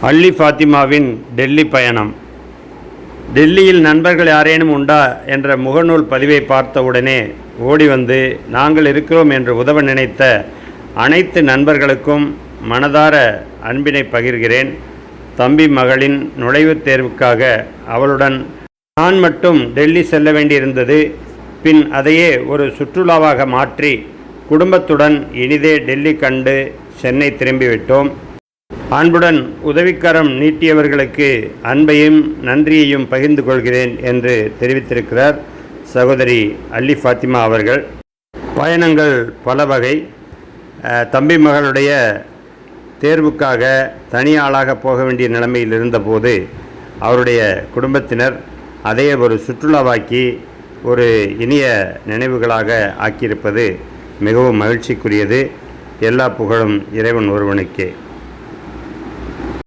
அல்லி ஃபாத்திமாவின் டெல்லி பயணம். டெல்லியில் நண்பர்கள் யாரேனும் உண்டா என்ற முகநூல் பதிவை பார்த்தவுடனே ஓடி வந்து நாங்கள் இருக்கிறோம் என்று உதவ நினைத்த அனைத்து நண்பர்களுக்கும் மனதார அன்பினை பகிர்கிறேன். தம்பி மகளின் நுழைவுத் தேர்வுக்காக அவளுடன் நான் மட்டும் டெல்லி செல்ல வேண்டியிருந்தது. பின் அதையே ஒரு சுற்றுலாவாக மாற்றி குடும்பத்துடன் இனிதே டெல்லி கண்டு சென்னை திரும்பிவிட்டோம். அன்புடன் உதவிக்கரம் நீட்டியவர்களுக்கு அன்பையும் நன்றியையும் பகிர்ந்து கொள்கிறேன் என்று தெரிவித்திருக்கிறார் சகோதரி அல்லி ஃபாத்திமா அவர்கள். பயணங்கள் பல வகை. தம்பி மகளுடைய தேர்வுக்காக தனி ஆளாக போக வேண்டிய நிலைமையில் இருந்தபோது அவருடைய குடும்பத்தினர் அதை ஒரு சுற்றுலாவாக்கி ஒரு இனிய நினைவுகளாக ஆக்கியிருப்பது மிகவும் மகிழ்ச்சிக்குரியது. எல்லா புகழும் இறைவன் ஒருவனுக்கே.